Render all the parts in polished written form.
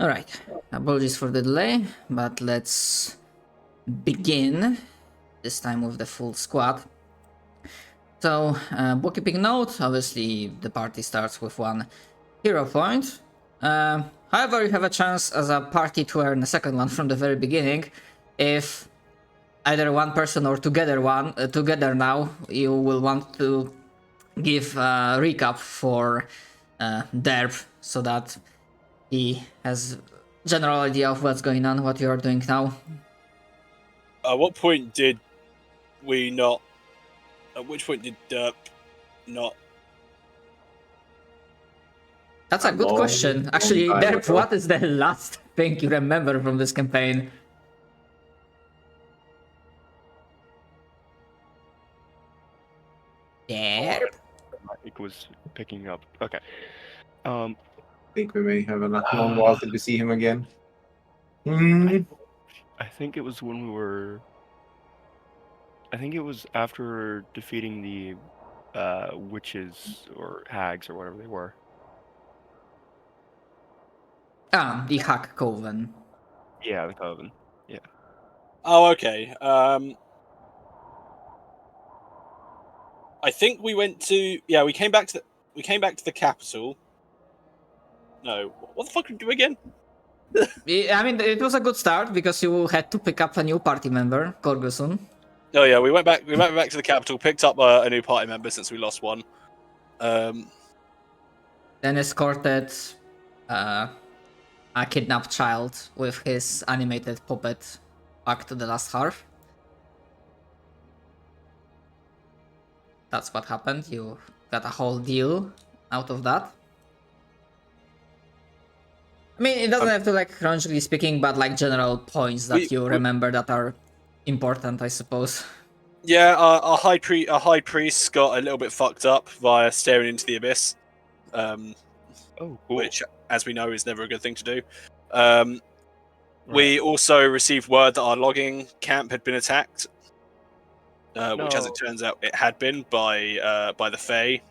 Alright, apologies for the delay, but let's begin, this time with the full squad. So, bookkeeping note, obviously the party starts with 1 hero point. However, you have a chance as a party to earn a second one from the very beginning. If either one person or together now, you will want to give a recap for Derp so that he has general idea of what's going on, what you are doing now. At what point did we not? At which point did Derp not? That's a good question. Actually, Derp, what is the last thing you remember from this campaign? Derp? It was picking up. Okay. I think we may have a long while till we see him again. I think it was when we were. I think it was after defeating the witches or hags or whatever they were. Ah, the Hack Coven. Yeah, the coven. Yeah. Oh, okay. I think we went to. Yeah, we came back to the capital. No, what the fuck did we do again? I mean, it was a good start because you had to pick up a new party member, Korgusun. Oh yeah, we went back. We went back to the capital, picked up a new party member since we lost one. Then escorted a kidnapped child with his animated puppet back to the last hearth. That's what happened. You got a whole deal out of that. I mean, it doesn't have to, like, chronologically speaking, but like general points that you remember that are important, I suppose. Yeah, our high priest got a little bit fucked up via staring into the abyss. Cool. Which, as we know, is never a good thing to do. We also received word that our logging camp had been attacked, which, as it turns out, it had been by the Fae.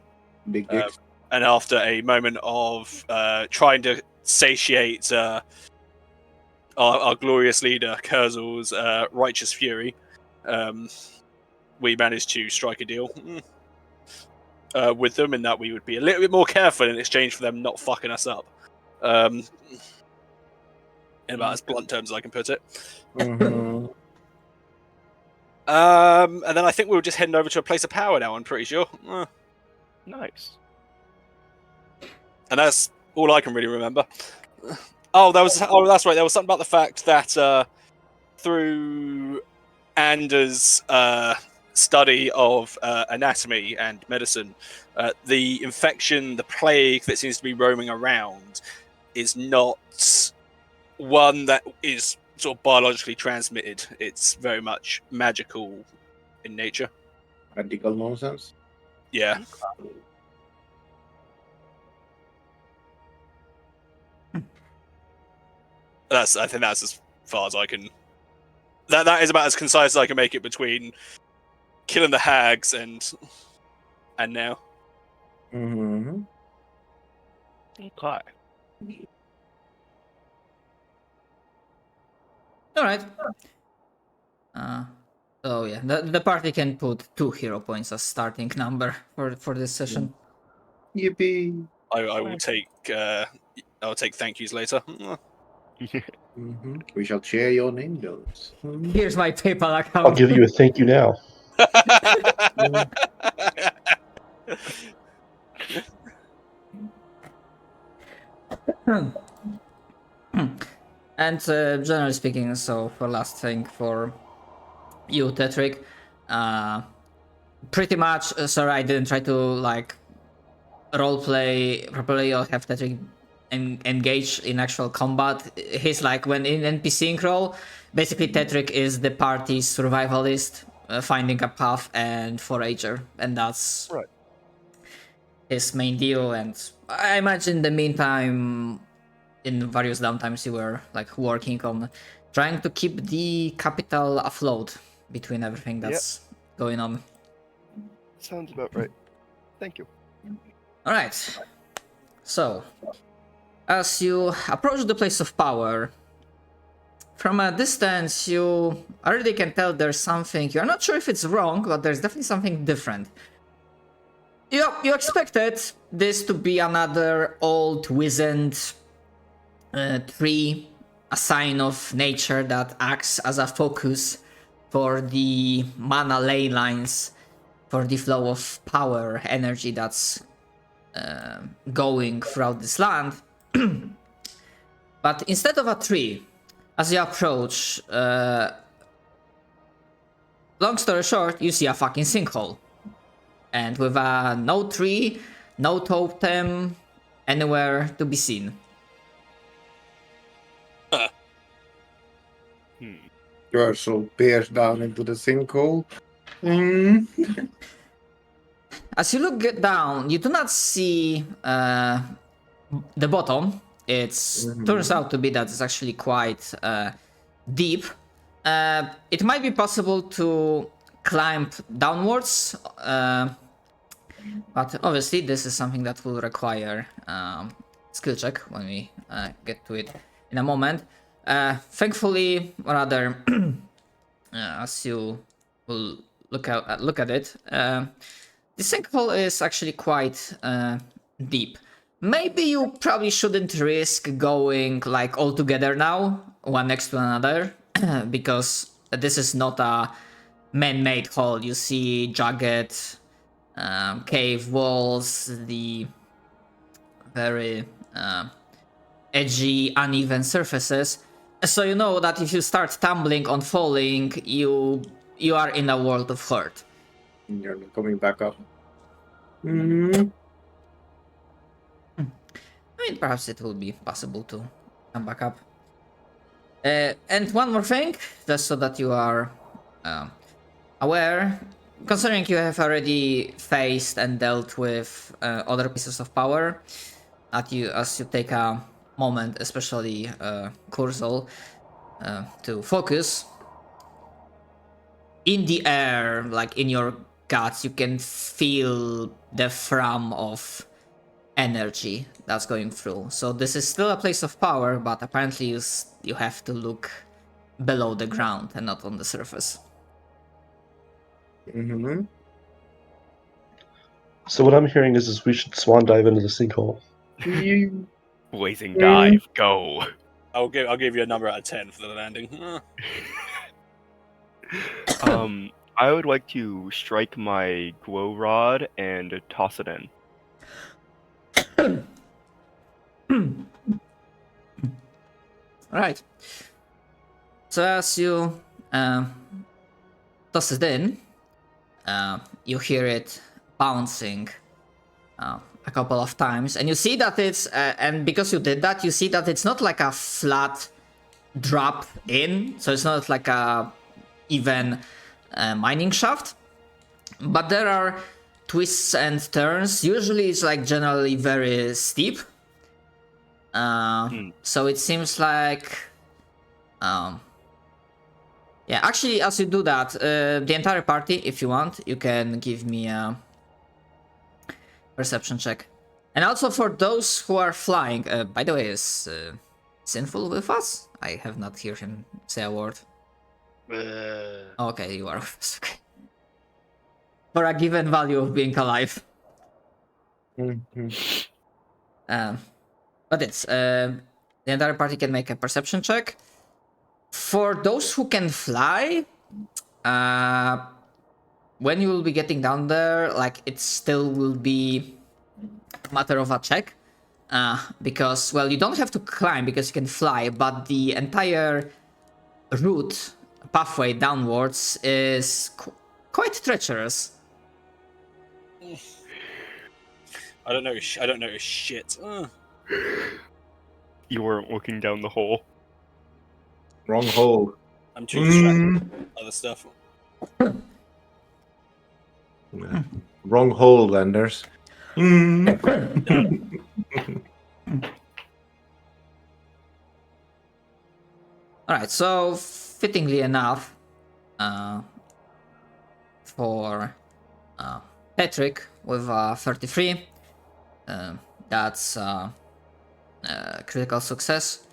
Big dicks. And after a moment of trying to satiate our glorious leader, Kurzel's righteous fury, we managed to strike a deal with them, in that we would be a little bit more careful in exchange for them not fucking us up. In about as blunt terms as I can put it. Mm-hmm. And then I think we were just heading over to a place of power now, I'm pretty sure. Nice. And that's all I can really remember. That's right. There was something about the fact that through Anders' study of anatomy and medicine, the infection, the plague that seems to be roaming around, is not one that is sort of biologically transmitted. It's very much magical in nature. Radical nonsense. Yeah. I think that's as far as I can. That is about as concise as I can make it between killing the hags and now. Mm-hmm. Okay. All right. So yeah, the party can put 2 hero points as starting number for this session. Yippee! I will take. I'll take thank yous later. Mm-hmm. We shall share your name notes. Here's my PayPal account. I'll give you a thank you now. And generally speaking, so for last thing for you, Tetrick, pretty much. Sorry, I didn't try to like roleplay properly or have Tetrick engage in actual combat. He's like, when in NPCing role, basically Tetrick is the party's survivalist, finding a path and forager, and that's right. His main deal. And I imagine in the meantime, in various downtimes, you were like working on trying to keep the capital afloat between everything that's going on. Sounds about right. Thank you. All right. So, as you approach the place of power, from a distance you already can tell there's something. You're not sure if it's wrong, but there's definitely something different. You expected this to be another old wizened tree, a sign of nature that acts as a focus for the mana ley lines, for the flow of power, energy that's going throughout this land. But instead of a tree, as you approach, long story short, you see a fucking sinkhole. And with no tree, no totem anywhere to be seen. Ursel peers down into the sinkhole. As you look down, you do not see the bottom. It turns out to be that it's actually quite deep. It might be possible to climb downwards, but obviously this is something that will require skill check when we get to it in a moment. Thankfully, or rather, as you will look at it, the sinkhole is actually quite deep. Maybe you probably shouldn't risk going like all together now, one next to another, because this is not a man-made hole. You see jagged cave walls, the very edgy, uneven surfaces. So you know that if you start tumbling on falling, you are in a world of hurt. You're not coming back up. I mean, perhaps it will be possible to come back up. And one more thing, just so that you are aware, considering you have already faced and dealt with other pieces of power, as you take a moment, especially Kurzul, to focus. In the air, like in your guts, you can feel the thrum of energy that's going through. So this is still a place of power, but apparently you have to look below the ground and not on the surface. So what I'm hearing is we should swan dive into the sinkhole. Blazing dive, go. I'll give you a number out of 10 for the landing. I would like to strike my glow rod and toss it in. Right. So as you toss it in, you hear it bouncing a couple of times, and you see that it's and because you did that, you see that it's not like a flat drop in, so it's not like a even mining shaft, but there are twists and turns. Usually it's like generally very steep, so it seems like yeah, actually, as you do that, the entire party, if you want, you can give me a perception check. And also for those who are flying, by the way, is Sinful with us? I have not heard him say a word. Okay, you are with us, okay. For a given value of being alive. But it's, the entire party can make a perception check. For those who can fly, when you will be getting down there, like, it still will be a matter of a check. Because, well, you don't have to climb because you can fly, but the entire route, pathway downwards is quite treacherous. I don't know shit. You weren't looking down the hole. Wrong hole. I'm too distracted with other stuff. Wrong hole, Landers. Alright, so fittingly enough, for Patrick with 33, that's critical success,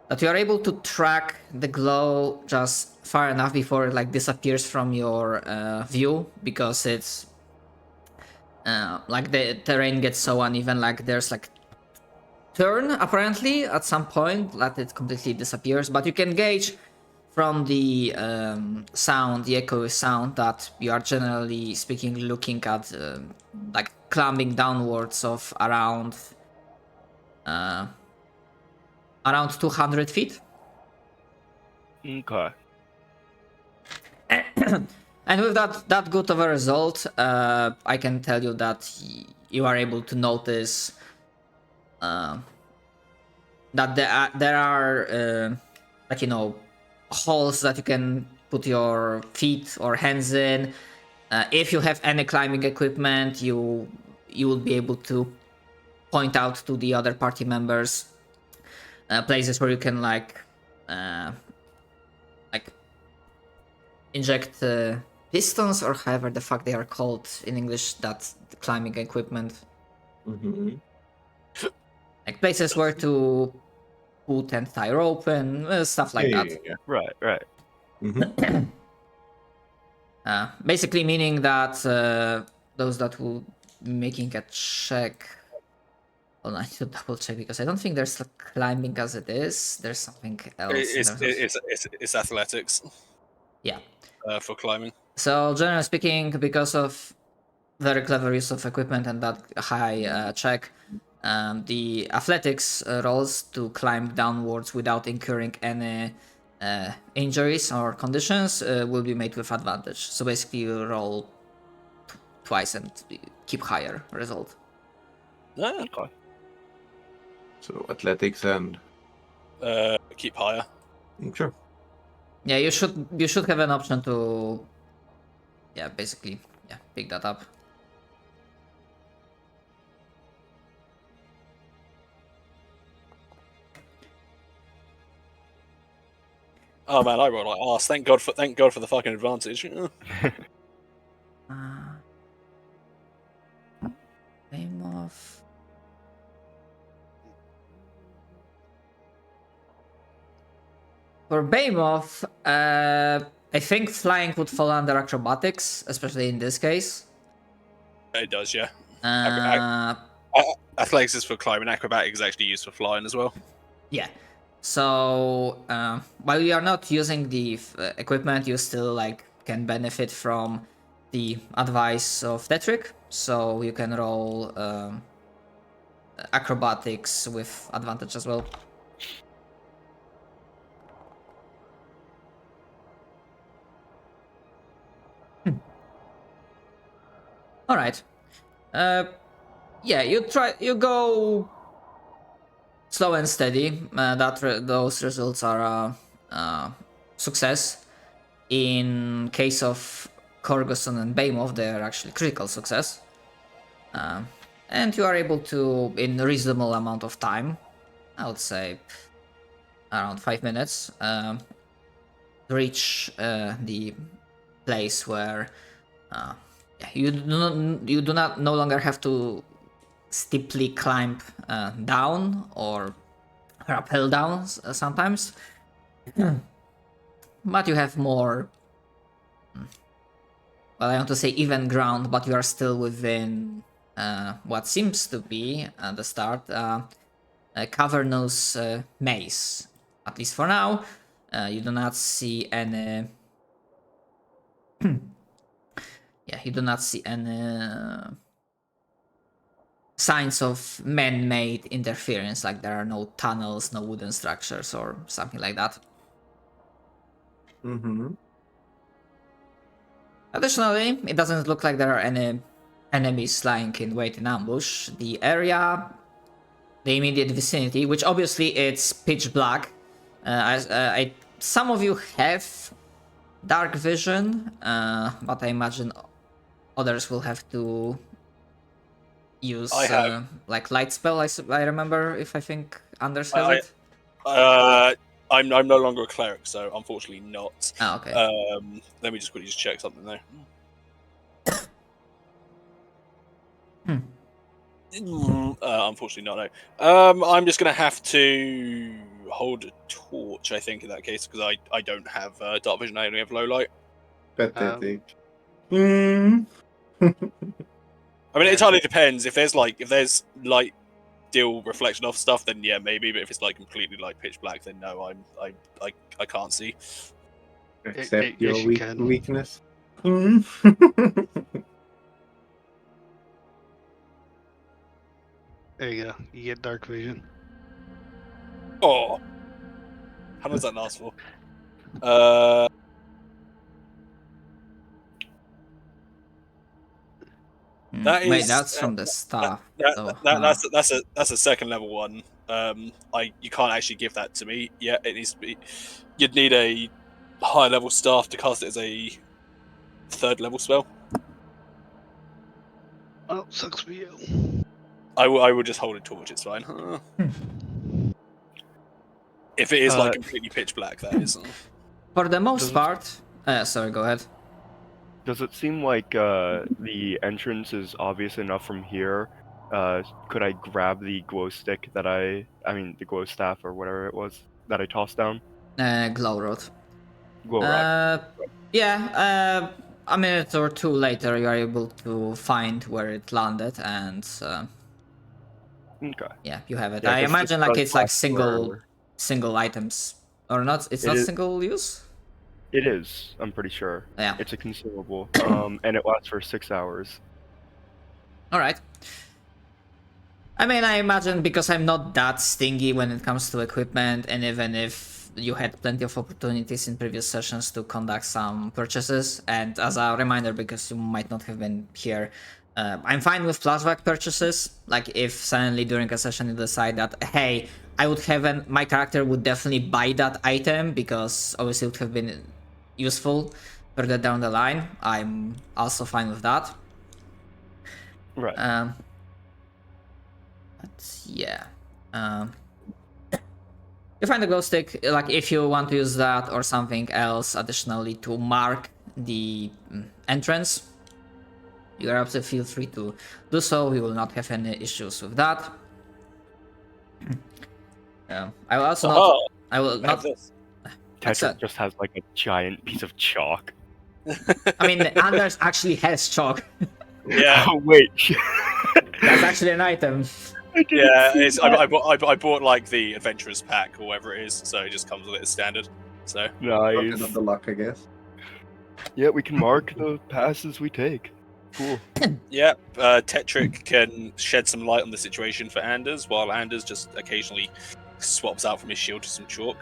that you are able to track the glow just far enough before it like disappears from your view, because it's like the terrain gets so uneven, like there's like turn apparently at some point that it completely disappears, but you can gauge from the sound, the echoey sound, that you are generally speaking looking at like climbing downwards of around 200 feet. Okay. And with that good of a result, I can tell you that you are able to notice that there are like, you know, holes that you can put your feet or hands in. If you have any climbing equipment, you will be able to point out to the other party members places where you can like inject pistons, or however the fuck they are called in English, that climbing equipment. Mm-hmm. Like places where to put and tie rope and stuff like that. Yeah. Right. Mm-hmm. Basically meaning that those that will be making a check. Well, I need to double check because I don't think there's like climbing as it is. There's something else. It's athletics. Yeah. For climbing. So generally speaking, because of very clever use of equipment and that high check, the athletics rolls to climb downwards without incurring any injuries or conditions will be made with advantage. So basically you roll twice and keep higher result. Yeah. Okay. So athletics and Keep higher. sure. Yeah, you should have an option to basically pick that up. Oh man, I rolled like arse. Thank God for the fucking advantage. Name of for Behemoth, I think flying would fall under acrobatics, especially in this case. It does, yeah. Uh, Athletics is for climbing. Acrobatics is actually used for flying as well. yeah. So while you are not using the equipment, you still like can benefit from the advice of Tetrick. So you can roll acrobatics with advantage as well. All right. You go slow and steady. Those results are success. In case of Korgoson and Behemoth, they are actually critical success. And you are able to, in a reasonable amount of time, I would say around 5 minutes, reach the place where you do not no longer have to steeply climb down or rappel down sometimes, but you have more. Well, I want to say even ground, but you are still within what seems to be at the start a cavernous maze. At least for now, you do not see any. You do not see any signs of man-made interference, like there are no tunnels, no wooden structures, or something like that. Mm-hmm. Additionally, it doesn't look like there are any enemies lying in wait in ambush. The area, the immediate vicinity, which obviously it's pitch black. Some of you have dark vision, but I imagine others will have to use like light spell. I remember, if I think Anders has it. I'm no longer a cleric, so unfortunately not. Oh, okay. Let me just quickly check something there. Unfortunately not, no. I'm just going to have to hold a torch, I think, in that case, because I don't have dark vision, I only have low light. Pathetic. I mean, it entirely depends. If there's light deal reflection off stuff, then yeah, maybe. But if it's like completely like pitch black, then no, I can't see. Accept your yes, you can. weakness. There you go. You get dark vision. Oh, how long does that last for? That Wait, is- that's from the staff. so, That's a second level one. You can't actually give that to me yet. It needs to be. You'd need a high level staff to cast it as a third level spell. Oh, sucks for you. I will just hold a torch. It's fine. If it is like completely pitch black, that is. For the most Does it- part, sorry, go ahead. Does it seem like the entrance is obvious enough from here? Could I grab the glow stick the glow staff or whatever it was that I tossed down? Glow rod. Glow rod. Yeah, a minute or two later, you are able to find where it landed, and Okay. yeah, you have it. Yeah, I 'cause imagine this like does it's like last single items, or not? It's It not is- single use. It is. I'm pretty sure. Yeah. It's a consumable. And it lasts for 6 hours. All right. I mean, I imagine because I'm not that stingy when it comes to equipment, and even if you had plenty of opportunities in previous sessions to conduct some purchases, and as a reminder, because you might not have been here, I'm fine with flashback purchases. Like if suddenly during a session you decide that, hey, I would have my character would definitely buy that item because obviously it would have been useful further down the line, I'm also fine with that. Right. But yeah. You find a glow stick, like if you want to use that or something else additionally to mark the entrance, you are absolutely feel free to do so. We will not have any issues with that. I will also not. I will I have not. this. Tetra just has like a giant piece of chalk. I mean, Anders actually has chalk. Yeah, Oh wait. That's actually an item. yeah. I bought like the adventurers pack or whatever it is, so it just comes with it as standard. So Rocket Nice. of the luck, I guess. Yeah, we can mark the passes we take. Cool. yeah, Tetrick can shed some light on the situation for Anders, while Anders just occasionally swaps out from his shield to some chalk.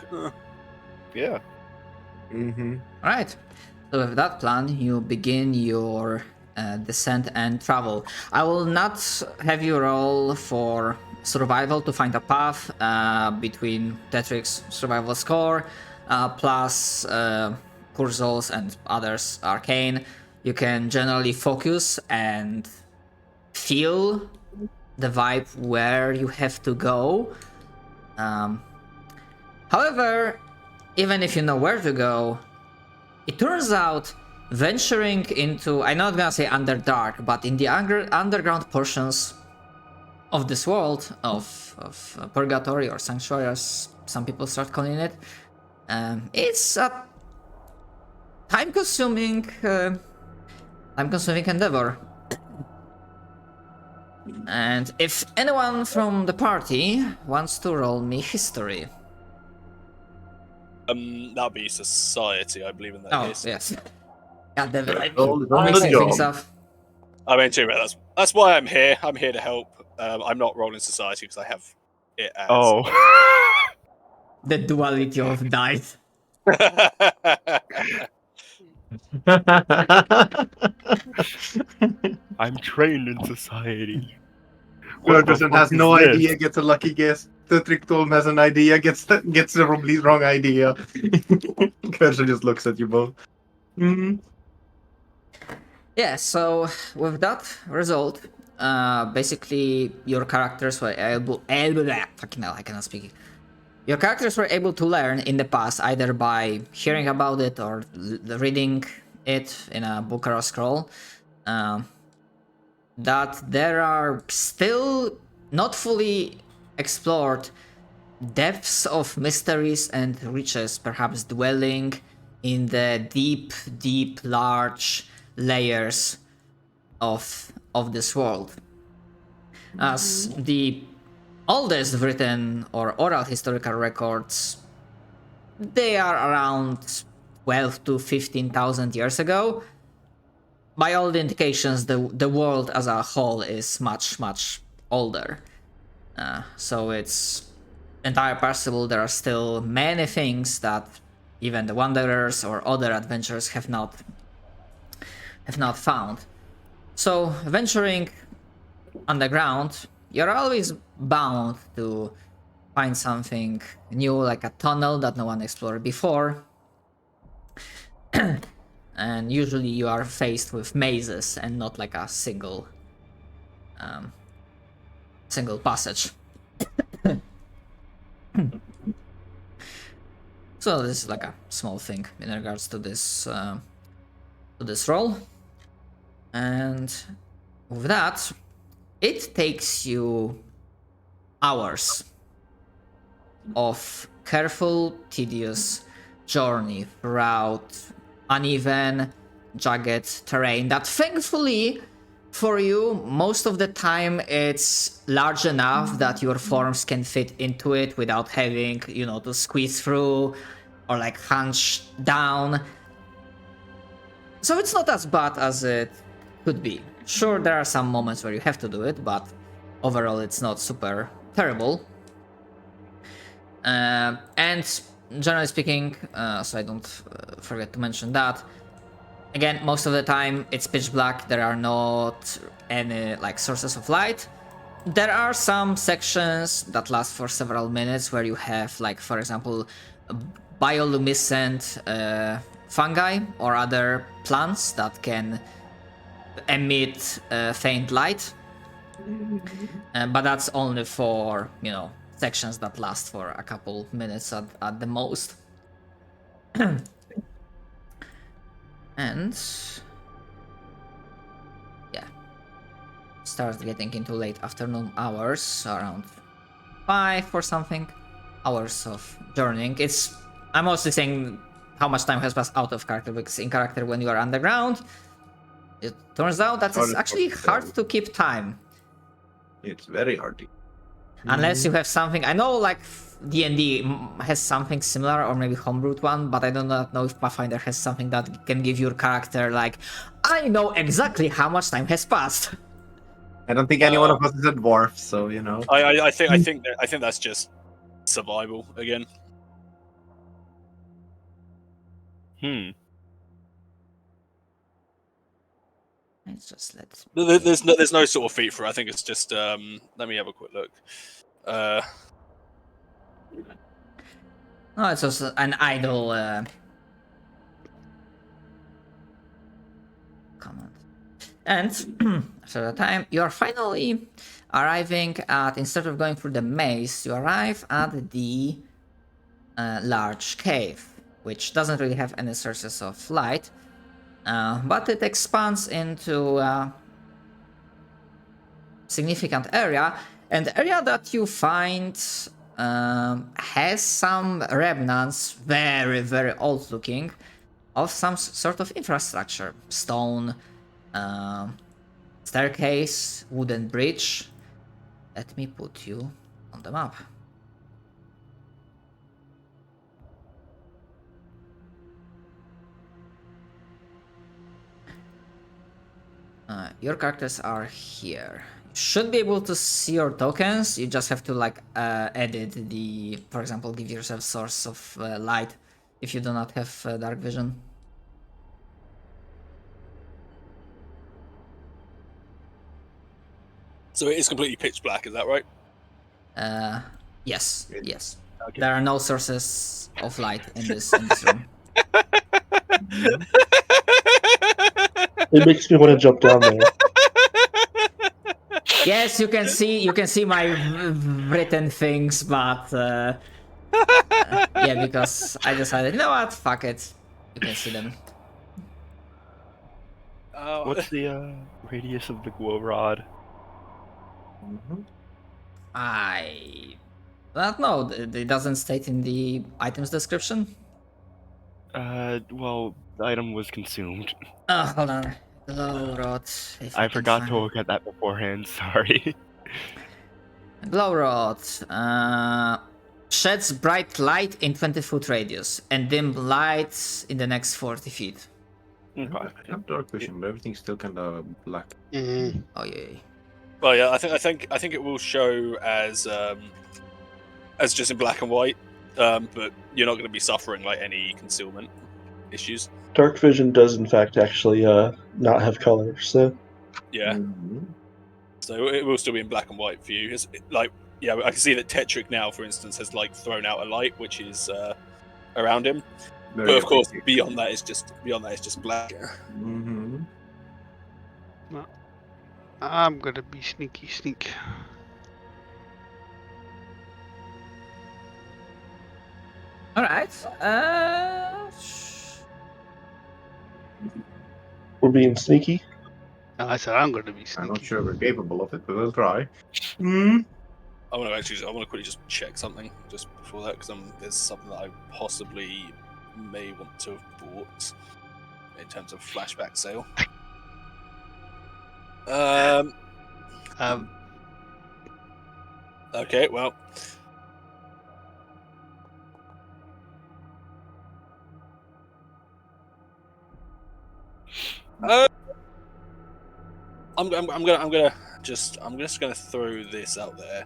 Yeah. Mm-hmm. Alright, so with that plan, you begin your descent and travel. I will not have you roll for survival to find a path between Tetrick's survival score plus Kurzol's and others arcane. You can generally focus and feel the vibe where you have to go. However, even if you know where to go, it turns out venturing into, I'm not gonna say Underdark, but in the underground portions of this world, of Purgatory or Sanctuary, as some people start calling it, it's a time-consuming endeavor. And if anyone from the party wants to roll me history. That'd be society, I believe in that Oh, case. yes. God damn it, I'm Roll mixing the things job. up. I mean, too bad. That's why I'm here. I'm here to help. I'm not rolling society because I have it as. Oh. The duality of dice. I'm trained in society. Ferguson has no is this? idea, gets a lucky guess. The Trick Tolm has an idea, gets the complete wrong idea. Ferguson just looks at you both. Mm-hmm. Yeah, so with that result, basically your characters were fucking hell, I cannot speak. Your characters were able to learn in the past either by hearing about it or reading it in a book or a scroll. that there are still not fully explored depths of mysteries and riches, perhaps dwelling in the deep, large layers of this world. As the oldest written or oral historical records, they are around 12 to 15,000 years ago. By all the indications, the world as a whole is much older. So it's entirely possible there are still many things that even the Wanderers or other adventurers have not found. So venturing underground, you're always bound to find something new, like a tunnel that no one explored before. And usually you are faced with mazes and not like a single passage. So this is like a small thing in regards to this role. And with that, it takes you hours of careful, tedious journey throughout uneven, jagged terrain that thankfully for you, most of the time it's large enough that your forms can fit into it without having, to squeeze through or like hunch down. So it's not as bad as it could be. Sure, there are some moments where you have to do it, but overall it's not super terrible. And generally speaking, so I don't forget to mention that, again, most of the time it's pitch black. There are not any like sources of light. There are some sections that last for several minutes where you have, like, for example, bioluminescent fungi or other plants that can emit faint light. But that's only for, sections that last for a couple minutes at the most. And yeah, starts getting into late afternoon hours, around 5 or something hours of journeying. I'm mostly saying how much time has passed out of character, because in character when you are underground, it turns out that it's actually hard to keep time. It's very hard to. Unless you have something, I know like D&D has something similar, or maybe homebrewed one, but I do not know if Pathfinder has something that can give your character like, I know exactly how much time has passed. I don't think any one of us is a dwarf, so I think that's just survival again. It's just There's no sort of feat for it. I think it's just let me have a quick look. No, it's also an idle comment. And after the time, you are finally arriving at, instead of going through the maze, you arrive at the large cave, which doesn't really have any sources of light. But it expands into a significant area, and the area that you find has some remnants, very old looking, of some sort of infrastructure. Stone staircase, wooden bridge. Let me put you on the map. Your characters are here. You should be able to see your tokens. You just have to like edit the, for example, give yourself source of light if you do not have dark vision. So it is completely pitch black, is that right? Yes. Okay. There are no sources of light in this room. It makes me want to jump down there. Yes, you can see my written things, but yeah, because I decided, you know what, fuck it, you can see them. What's the radius of the glow rod? Mhm. I don't know. It doesn't state in the item's description. Well, the item was consumed. Oh, hold on. Glow rod. If I can forgot to find- look at that beforehand. Sorry. Glow rod. Sheds bright light in 20-foot radius and dim lights in the next 40 feet. Okay. I have dark vision, but everything's still kind of black. Mm. Oh yeah. Well, yeah, I think it will show as just in black and white, but you're not going to be suffering like any concealment issues. Dark vision does, in fact, actually not have color. So Yeah, Mhm. so it will still be in black and white for you. Like, yeah, I can see that Tetrick now, for instance, has like thrown out a light which is around him, but of course beyond that is just black. Mm-hmm. I'm gonna be sneak. All right. we're being sneaky. I said I'm gonna be I'm not sneaky. sure we're capable of it, but we'll try. Mm. I want to quickly just check something just before that because there's something that I possibly may want to have bought in terms of flashback sale. Okay, well. I'm just gonna throw this out there.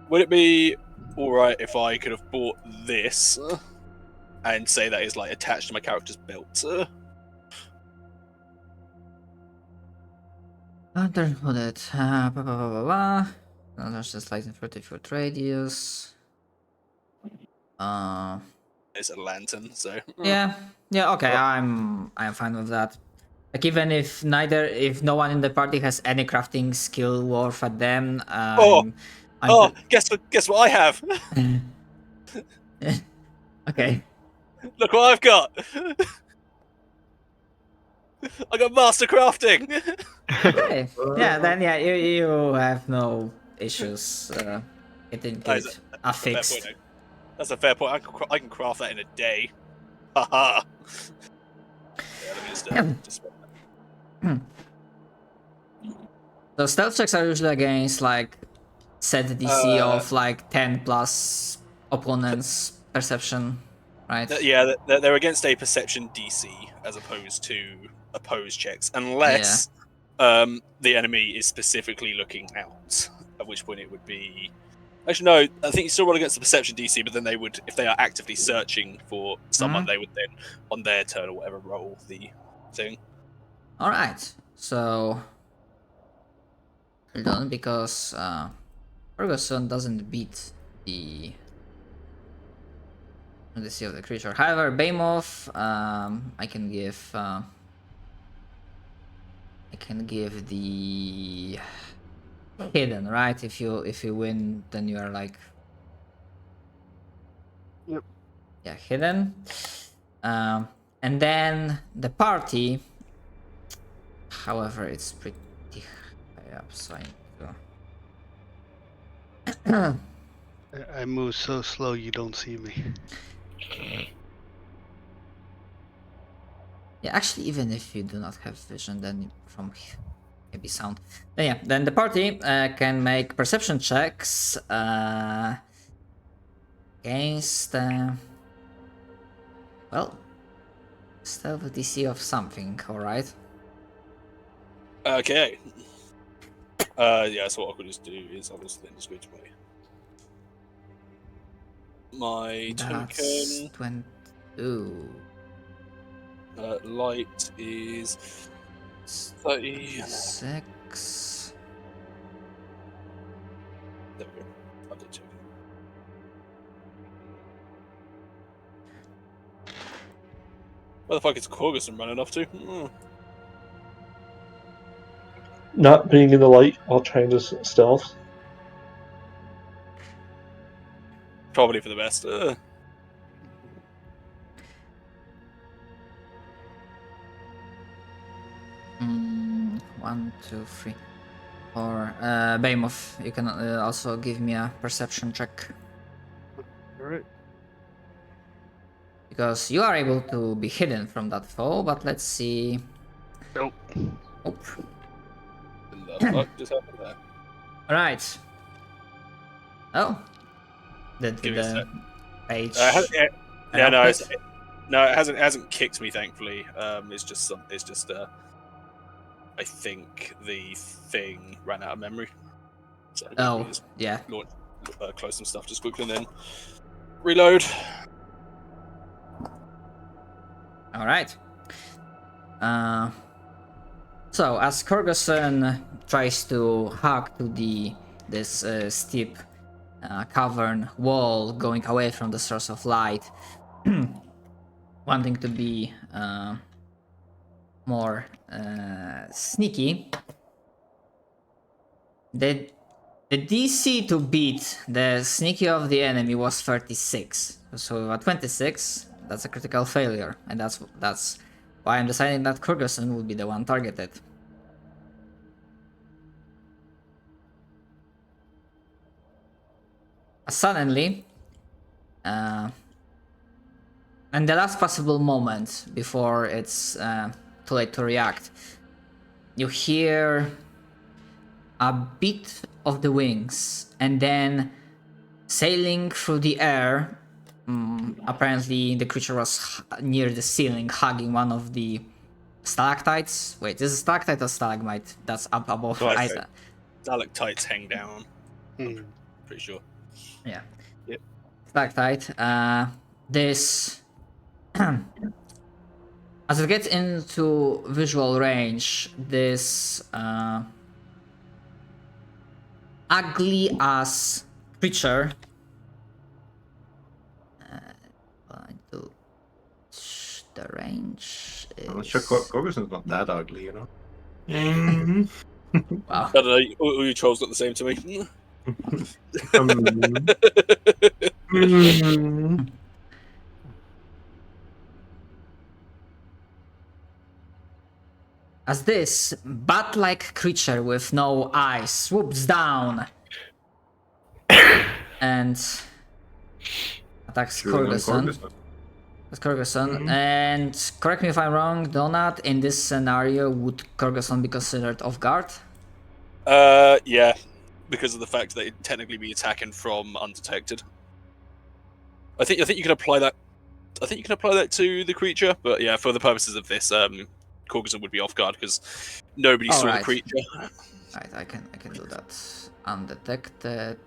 Would it be all right if I could have bought this and say that is like attached to my character's belt? Lantern hooded. Blah, blah, blah, blah, blah. That's just light in 30-foot radius. It's a lantern, so Yeah. Okay. I'm fine with that. Like even if no one in the party has any crafting skill worth at them. Guess what I have? Okay. Look what I've got. I got master crafting. Okay. Yeah. Then you have no issues getting That is it a fair affixed. point. That's a fair point. I can craft that in a day. Haha. Yeah, let me just So stealth checks are usually against like set DC of like 10 plus opponent's perception, right? Yeah, they're against a perception DC as opposed to opposed checks, unless the enemy is specifically looking out. At which point it would be. Actually, no. I think you still roll against the perception DC, but then they would, if they are actively searching for someone, they would then, on their turn or whatever, roll the thing. All right. So hold on, because Ferguson doesn't beat the DC of the creature. However, Behemoth, I can give the hidden, right? If you win, then you are like, Yep. yeah, hidden. And then the party. However, it's pretty high up, so I need to. I move so slow you don't see me. Yeah, actually, even if you do not have vision, then from maybe sound. Then the party can make perception checks against well, stealth DC of something. All right. Okay. Yeah. So what I could just do is I'll just then just go to my That's token. 22. Light is 30. 6. There we go. Update token. Where the fuck is Corguson running off to? Not being in the light while trying to stealth. Probably for the best. 1, 2, 3, 4. Behemoth, you can also give me a perception check. Alright. Because you are able to be hidden from that foe, but let's see. Nope. Oh. What the fuck just happened there? Alright. Oh. Give me a The sec. page. Yeah, no, output? it hasn't kicked me, thankfully. It's just I think the thing ran out of memory. So let me just Yeah. close some stuff just quickly and then reload. Alright. So as Kurgoson tries to hack to this steep cavern wall, going away from the source of light, wanting to be more sneaky, the DC to beat the sneaky of the enemy was 36. So at 26, that's a critical failure, and that's why I'm deciding that Kurgoson will be the one targeted. Suddenly, and the last possible moment before it's too late to react, you hear a beat of the wings, and then sailing through the air. Apparently, the creature was near the ceiling, hugging one of the stalactites. Wait, is it stalactite or stalagmite? That's up above. Stalactite. Stalactites hang down. Hmm. Pretty sure. Yeah. Yep. Stalactite. This. As it gets into visual range, this ugly ass creature. The range is... I'm not sure Gorgoson's not that ugly, you know? Mm. Wow. I don't know. All you trolls look the same to me. As this bat-like creature with no eyes swoops down and attacks Kurgoson. And correct me if I'm wrong, Donut, in this scenario, would Kurgoson be considered off guard? Yeah, because of the fact that it'd technically be attacking from undetected. I think you can apply that. I think you can apply that to the creature, but yeah, for the purposes of this, Kurgoson would be off guard because nobody saw the creature. Right, I can do that. Undetected.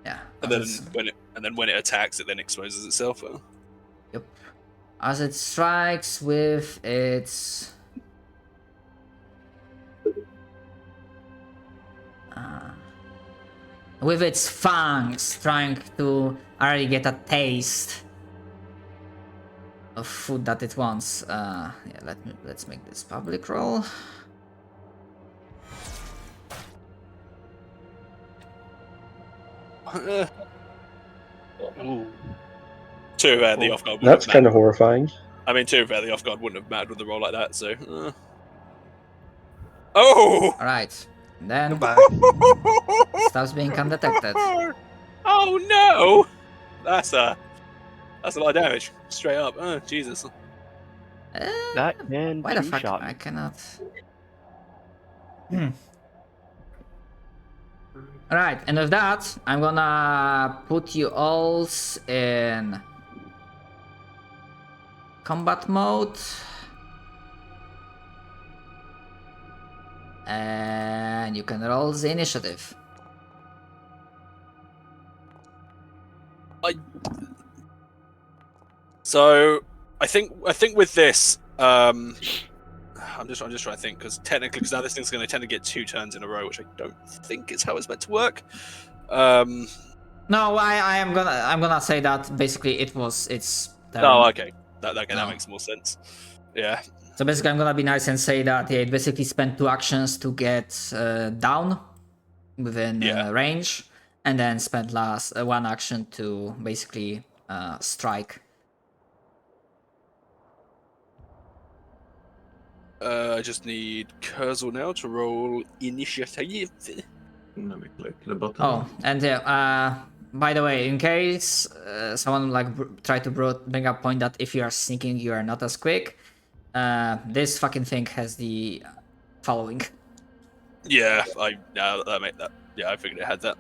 Yeah. And then when it attacks, it then exposes itself. Yep. As it strikes with its fangs, trying to already get a taste of food that it wants. Yeah, let's make this public roll. Ooh. Too bad the off guard. That's kind of horrifying. I mean, too bad the off guard wouldn't have mattered with a roll like that. So. Oh! All right. Then Goodbye. stops being undetected. Oh no! That's a lot of damage. Straight up. Oh Jesus. That man Why the fuck two-shot I me. cannot? Alright, and with that, I'm gonna put you all in combat mode. And you can roll the initiative. So I think with this, I'm just trying to think because technically, because now this thing's going to tend to get 2 turns in a row, which I don't think is how it's meant to work. No, I'm gonna say that basically it's turn. Oh, okay. That No. makes more sense. Yeah. So basically, I'm gonna be nice and say that it basically spent 2 actions to get down within range, and then spent 1 action to basically strike. I just need Kurzel now to roll initiative. Let me click the button. Oh, and by the way, in case someone like try to bring up point that if you are sneaking, you are not as quick. This fucking thing has the following. Yeah, that made that. Yeah, I figured it had that.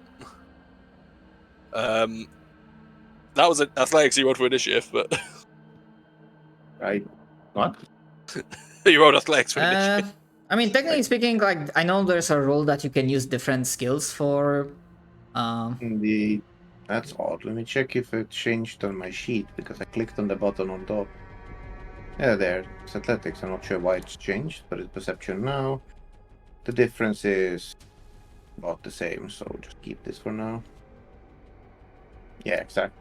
That was athletics you rolled for initiative, but What? you rolled athletics for initiative. I mean, technically speaking, like I know there's a rule that you can use different skills for. That's odd. Let me check if it changed on my sheet because I clicked on the button on top. Yeah, there. It's athletics. I'm not sure why it's changed, but it's perception now. The difference is about the same, so just keep this for now. Yeah, exact.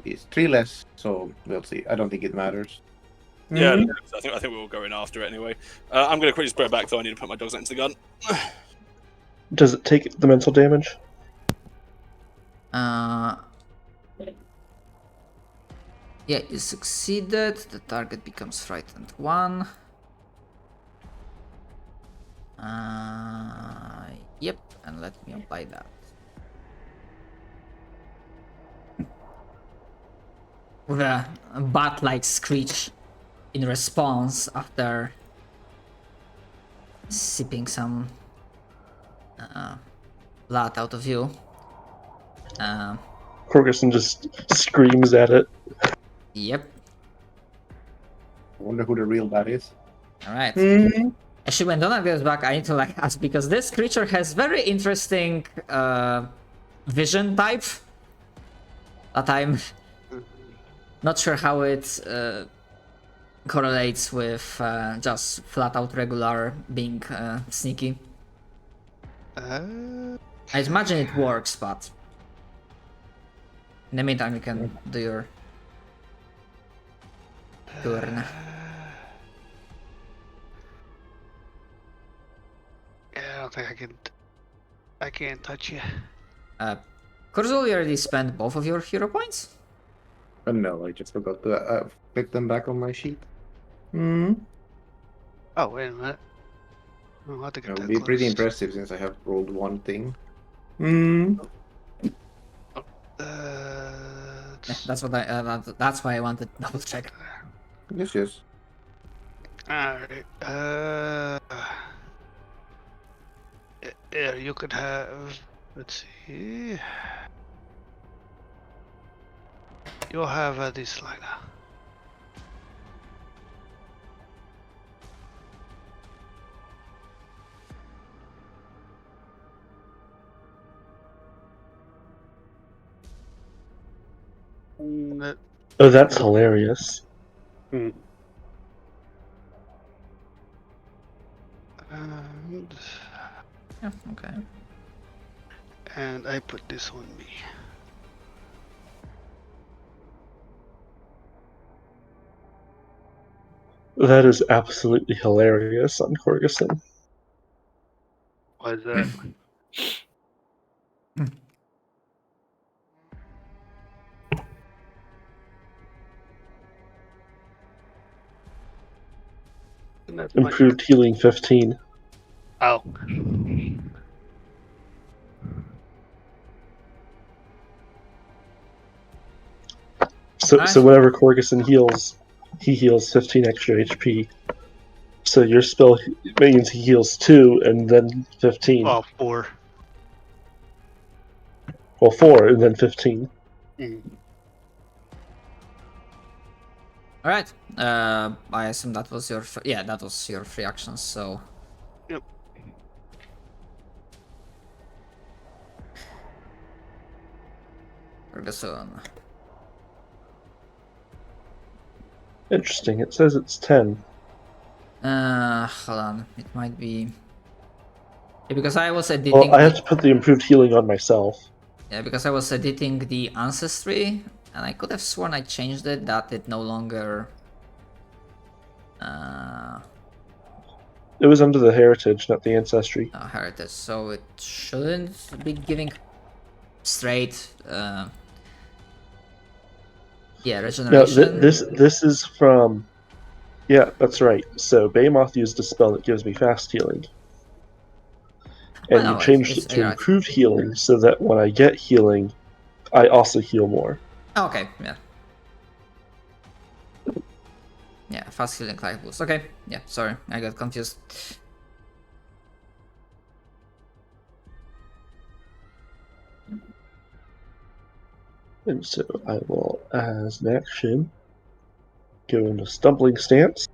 It's 3 less, so we'll see. I don't think it matters. Yeah, Mhm. I think we're all going after it anyway. I'm going to quickly spread back though. I need to put my dogs into the gun. Does it take the mental damage? Yeah, you succeeded. The target becomes frightened 1. Yep, and let me apply that. With a bat-like screech in response after sipping some blood out of you. Corguson just screams at it. Yep. I wonder who the real bat is. All right. Mhm. Actually, when Donald goes back, I need to like ask because this creature has very interesting vision type that I'm not sure how it correlates with just flat out regular being sneaky. I imagine it works, but in the meantime, you can do your turn. Yeah, I don't think I can't touch you. Kurzul, you already spent both of your hero points? No, I just forgot to click them back on my sheet. Hmm. Oh, wait a minute. I'll have to It get would that be pretty closed. impressive since I have rolled one thing. Hmm. That's what that's why I wanted to double check. Yes. Alright. Yeah, you could have. Let's see. You'll have this like that. Oh, that's hilarious. And Yeah, okay. and I put this on me. That is absolutely hilarious on Corguson. Why is that? And that's my- Improved healing 15. Ow. So Nice. whenever Corguson heals, he heals 15 extra HP. So your spell means he heals 2 and then 15. Oh, 4. Well, 4 and then 15. All right. I assume that was your that was your free actions. So. Yep. Ferguson. Interesting. It says it's 10. Hold on. It might be. Yeah, because I was editing. Well, I have to put the improved healing on myself. Yeah, because I was editing the ancestry, and I could have sworn I changed it that it no longer. It was under the heritage, not the ancestry. Heritage, so it shouldn't be giving straight. Yeah, No, regeneration. this is from Yeah, that's right. So Behemoth used a spell that gives me fast healing. And Oh, you no, changed it to you're right. improved healing so that when I get healing, I also heal more. Okay, yeah. Yeah, fast healing life boost. Okay, yeah, sorry, I got confused. And so I will, as an action, go into Stumbling Stance.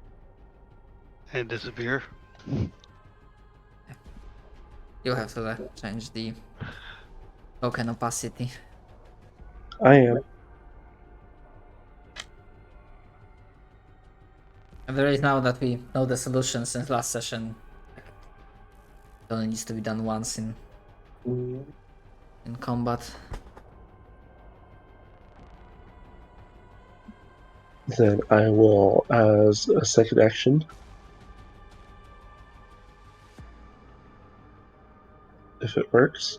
And disappear. You have to change the token opacity. I am. And there is now that we know the solution since last session. It only needs to be done once in combat. Then I will, as a second action, if it works,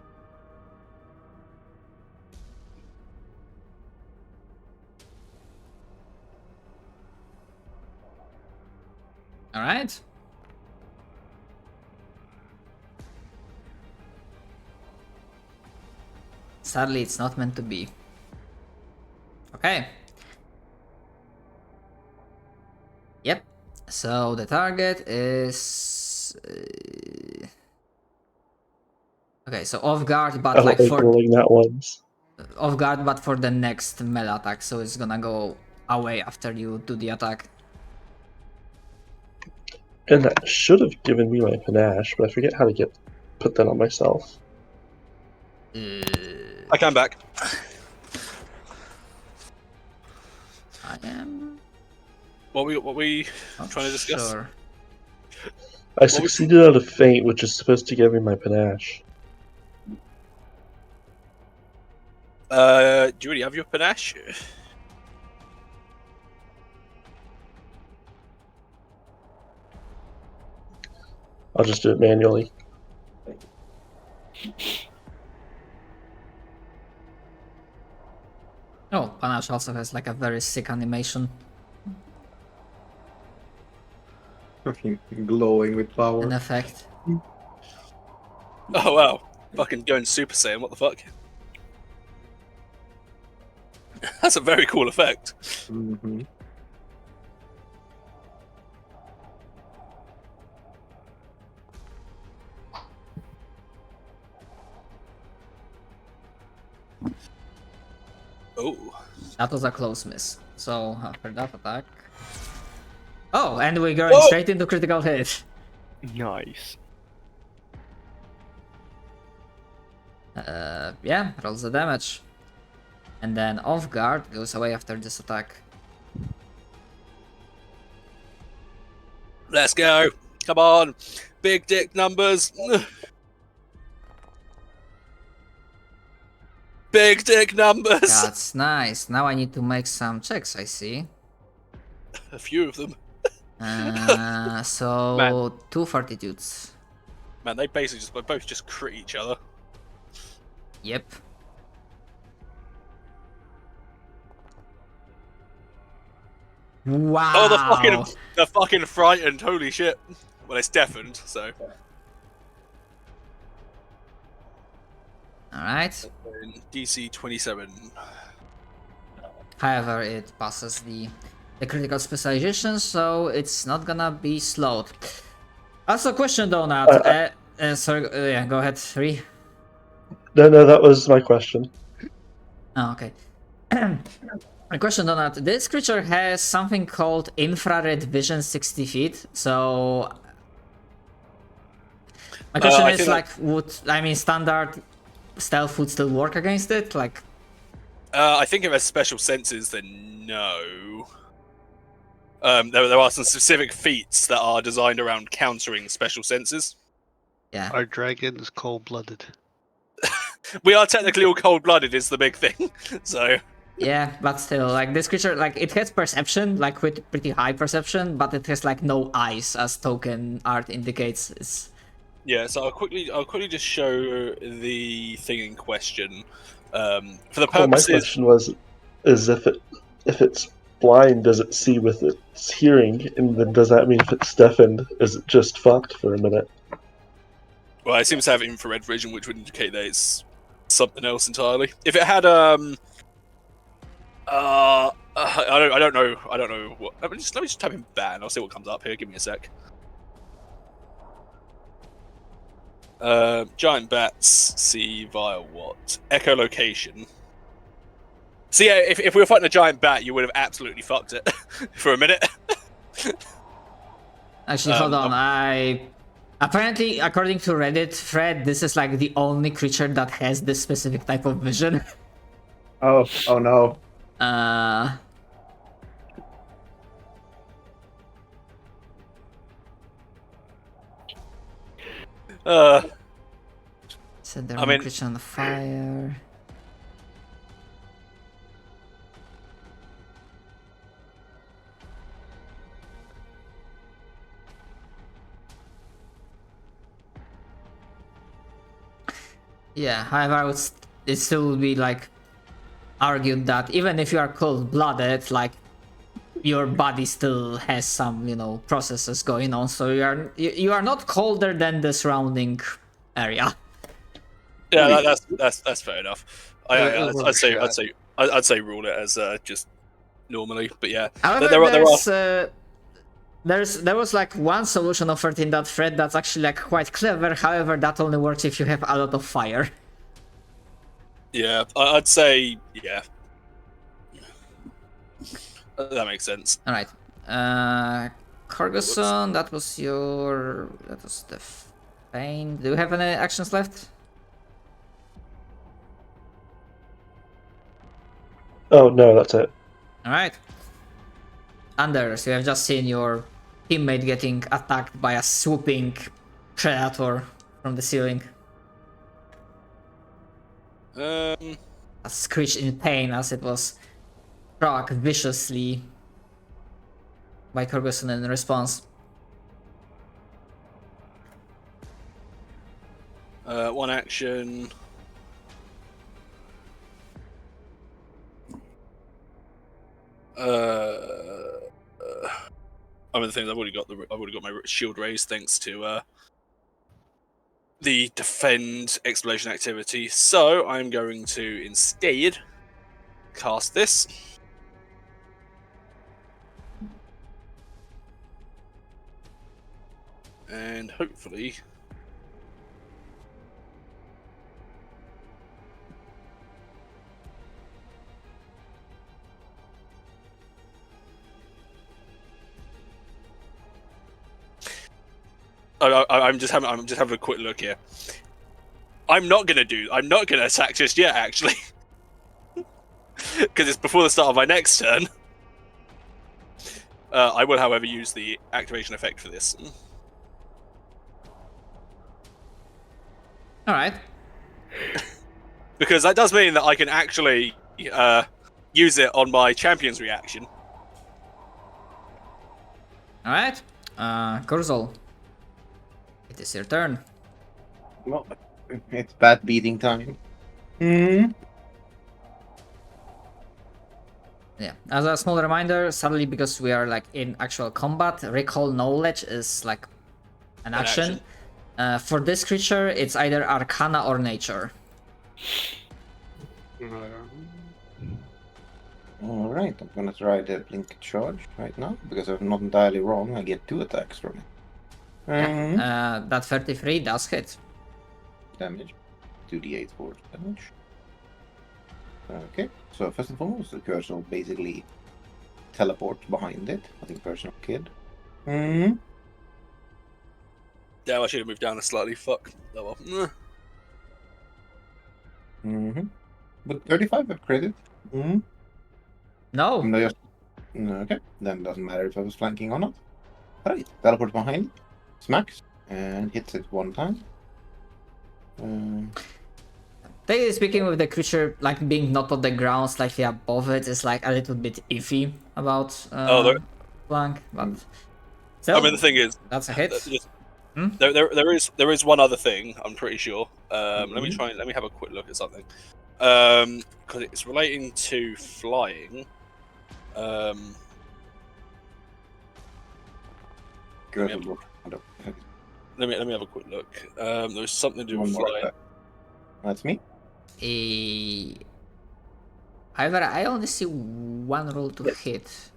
Alright. Sadly, it's not meant to be. Okay. Yep. So the target is... Okay, so off guard, but I don't like like for... rolling that once. Off guard, but for the next melee attack, so it's gonna go away after you do the attack. And that should have given me my panache, but I forget how to put that on myself. I come back. I am What we not trying to discuss? sure. I succeeded at a feint, which is supposed to give me my panache. Do you already have your panache? I'll just do it manually. Oh, Panache also has like a very sick animation. Fucking glowing with power. An effect. Oh wow, fucking going Super Saiyan. What the fuck? That's a very cool effect. Mm-hmm. Oh. That was a close miss. So after that attack. Oh, and we're going Whoa! straight into critical hit. Nice. Yeah, rolls the damage. And then off guard goes away after this attack. Let's go. Come on. Big dick numbers. Big dick numbers. That's nice. Now I need to make some checks, I see. A few of them. So Man. 2 fortitudes. Man, they basically both just crit each other. Yep. Wow. Oh, they're fucking frightened. Holy shit. Well, it's deafened, so. Alright. DC 27. However, it passes the critical specialization, so it's not gonna be slowed. Also, question, Donut. Sorry, yeah, go ahead, 3. No, that was my question. Oh, okay. A question, Donut. This creature has something called infrared vision 60 feet, so... My question is, like, standard stealth would still work against it? Like... I think if it has special senses, then no. There are some specific feats that are designed around countering special senses. Yeah. Our dragon is cold-blooded. We are technically all cold-blooded is the big thing, so... Yeah, but still, like, this creature, like, it has perception, like, with pretty high perception, but it has, like, no eyes, as token art indicates. It's... Yeah, so I'll quickly just show the thing in question. For the Well, my purposes... question is if it's blind does it see with its hearing? And then does that mean if it's deafened, is it just fucked for a minute? Well, it seems to have infrared vision, which would indicate that it's something else entirely. If it had I don't know what. Let me just type in bat and I'll see what comes up here. Give me a sec. Giant bats see via what? Echolocation. So yeah, if we were fighting a giant bat, you would have absolutely fucked it for a minute. Actually, hold on. Apparently, according to Reddit, Fred, this is like the only creature that has this specific type of vision. Oh no. Set their I own mean- creature on the fire. Yeah, however, it still would be like argued that even if you are cold-blooded, like your body still has some, processes going on. So you are not colder than the surrounding area. Yeah, that's fair enough. I'd Overshot. say rule it as just normally, but yeah. However, there there was like one solution offered in that thread that's actually like quite clever. However, that only works if you have a lot of fire. Yeah, I'd say yeah. That makes sense. All right, Cargoson, that was the Pain. Do you have any actions left? Oh no, that's it. All right. Anders, you have just seen your teammate getting attacked by a swooping predator from the ceiling. A screech in pain as it was struck viciously by Corguson in response. One action. I mean, the thing is, I've already got my shield raised thanks to the defend explosion activity. So I'm going to instead cast this. And hopefully I'm just having a quick look here. I'm not gonna attack just yet, actually, because it's before the start of my next turn. I will, however, use the activation effect for this. All right. Because that does mean that I can actually use it on my champion's reaction. All right. Kurzol, it is your turn. Well, it's bat beating time. Hmm. Yeah. As a small reminder, sadly, because we are like in actual combat, recall knowledge is like an action. For this creature, it's either Arcana or Nature. Alright, I'm gonna try the blink charge right now, because if I'm not entirely wrong, I get 2 attacks from it. That 33 does hit. Damage. 2d8 force damage. Okay, so first and foremost, the cursor will basically teleport behind it. I think personal kid. Damn, I should have moved down a slightly. Fuck. Oh well. But 35 of credit. No. No, okay, then it doesn't matter if I was flanking or not. Alright, teleport behind, smacks, and hits it 1 time. Technically speaking, with the creature like being not on the ground, slightly above it, is like a little bit iffy about flank, but still, I mean, the thing is, that's a hit. There is one other thing. I'm pretty sure. Let me have a quick look at something. Because it's relating to flying. Good. Let me have a quick look. There was something to do One with more flying. attack. That's me. However, I only see one roll to hit.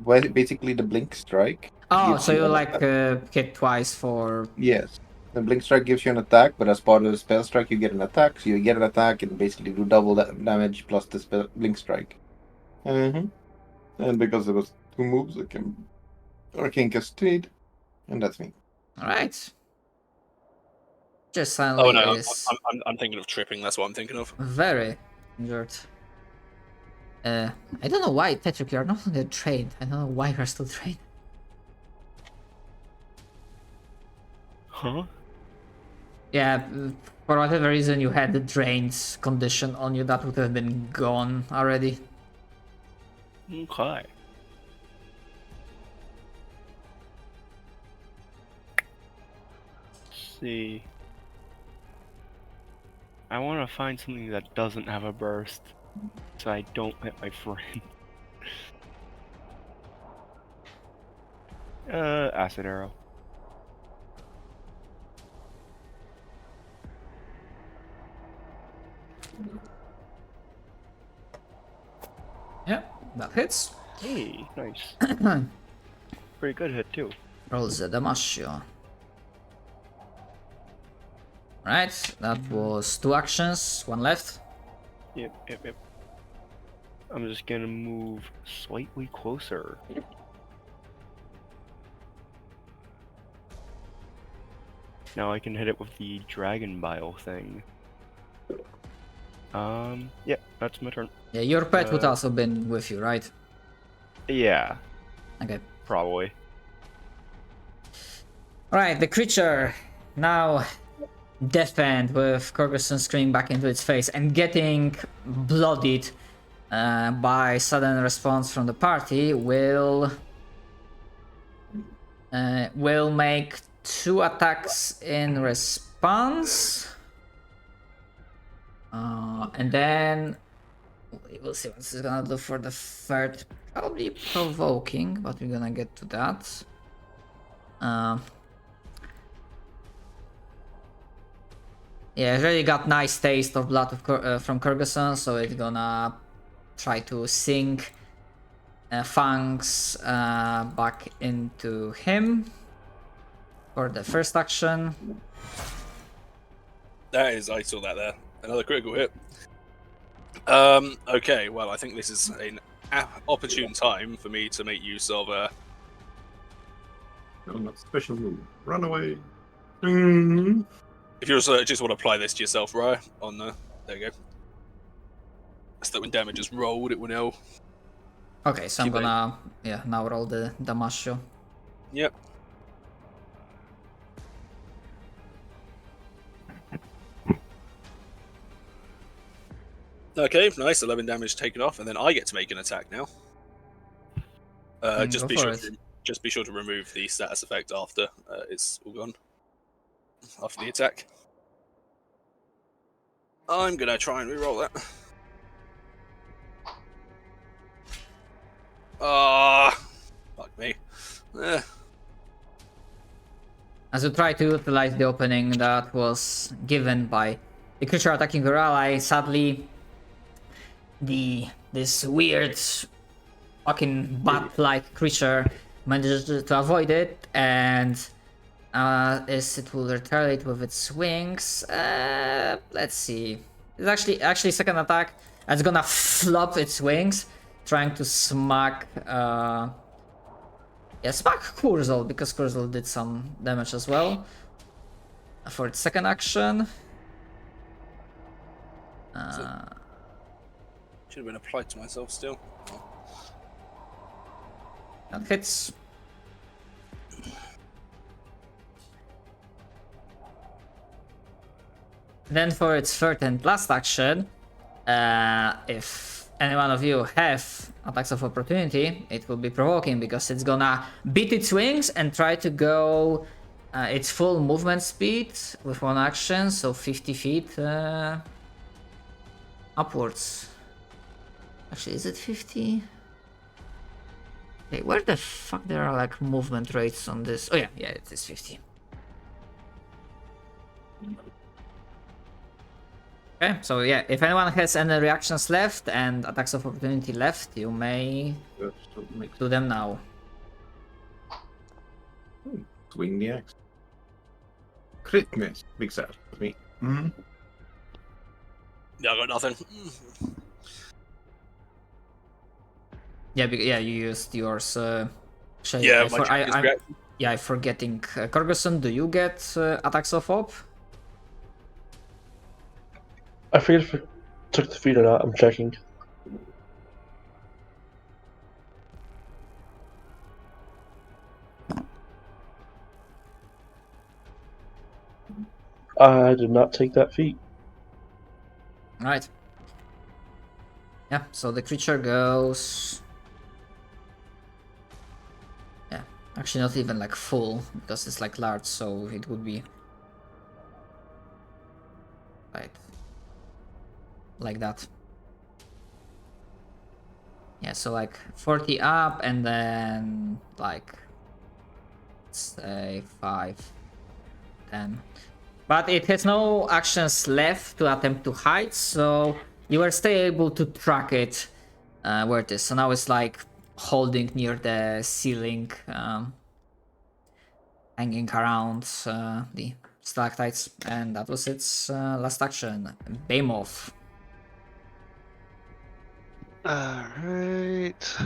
Well, basically, the blink strike. Oh, gives so you an like attack. hit twice for... Yes. The blink strike gives you an attack, but as part of the spell strike, you get an attack. So you get an attack and basically do double that damage plus the spell blink strike. And because there was 2 moves, I can Arcane Cascade, and that's me. Alright. Just Oh suddenly no, is I'm thinking of tripping. That's what I'm thinking of. very injured. I don't know why, Tetrick, you're not only trained. I don't know why you're still trained. Huh? Yeah, for whatever reason you had the drains condition on you, that would have been gone already. Okay. Let's see. I want to find something that doesn't have a burst, so I don't hit my friend. Acid arrow. Yeah, that hits. Hey, nice. Pretty good hit too. Rolls the Damasio. Right, that was 2 actions, 1 left. Yep. I'm just gonna move slightly closer. Now I can hit it with the Dragon Bile thing. Yeah, that's my turn. Yeah, your pet would also been with you, right? Yeah, Okay. probably. Alright, the creature now deafened with Corguson's scream back into its face and getting bloodied by sudden response from the party will make 2 attacks in response. And then we'll see what this is gonna do for the third. Probably provoking, but we're gonna get to that. Yeah, it really got nice taste of blood of from Kyrgyzstan, so it's gonna try to sink Fangs back into him for the first action. That is, I saw that there. Another critical hit. Okay, well, I think this is an opportune time for me to make use of No, not special move. Run away. Mm. if you just want to apply this to yourself, right? On the there you go. So that when damage is rolled, it will now. Okay, so I'm Keep it. gonna now roll the Damasio. Yep. Okay, nice. 11 damage taken off, and then I get to make an attack now. Just go be for sure. it. Just be sure to remove the status effect after it's all gone. After the attack. I'm gonna try and reroll that. Fuck me. As you try to utilize the opening that was given by the creature attacking your ally, sadly, this weird fucking bat-like creature manages to avoid it, and as it will retaliate with its wings, let's see. It's actually second attack. It's gonna flop its wings, trying to smack smack Kurzel, because Kurzel did some damage as well for its second action. Should have been applied to myself still. That hits. Then for its third and last action, if any one of you have attacks of opportunity, it will be provoking, because it's gonna beat its wings and try to go its full movement speed with 1 action, so 50 feet upwards. Actually, is it 50? Okay, where the fuck there are like movement rates on this? Oh yeah, it is 50. Okay, so yeah, if anyone has any reactions left and attacks of opportunity left, you may do them now. Swing the axe. Crit miss. Big sad for me. Mm-hmm. Yeah, I got nothing. Yeah, you used yours. Yeah, my check is reaction. I'm forgetting. Corgerson, do you get attacks of op? I forget if I took the feat or not. I'm checking. I did not take that feat. Right. Yeah, so the creature goes... Yeah, actually not even like full, because it's like large, so it would be... Right. Like that. Yeah, so like 40 up, and then like... Let's say 5, 10... But it has no actions left to attempt to hide, so you are still able to track it where it is. So now it's like holding near the ceiling, hanging around the stalactites, and that was its last action. Behemoth. Alright.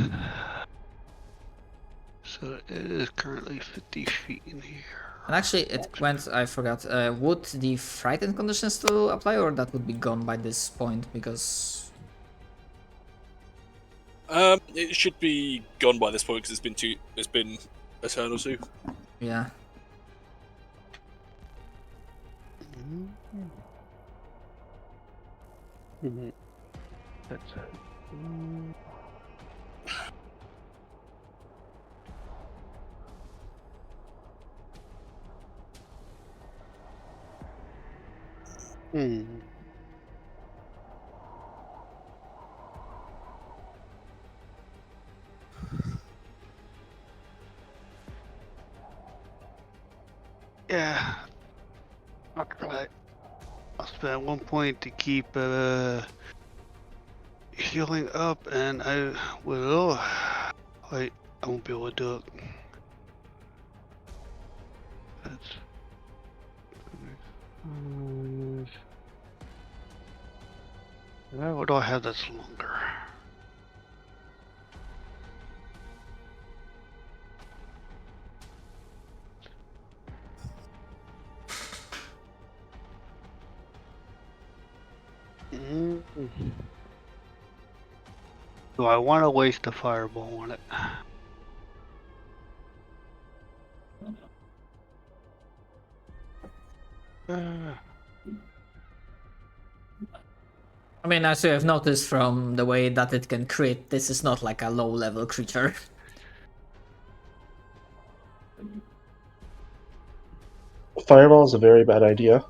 So it is currently 50 feet in here. And actually, it went, I forgot, would the frightened condition still apply, or that would be gone by this point, because... It should be gone by this point because it's been a turn or two. Yeah. That's it. Yeah. Okay. I'll spend 1 point to keep healing up, and I will. I won't be able to do it. That's. What do I have that's longer? Do I want to waste a fireball on it? I mean, as you have noticed from the way that it can crit, this is not like a low-level creature. Fireball is a very bad idea.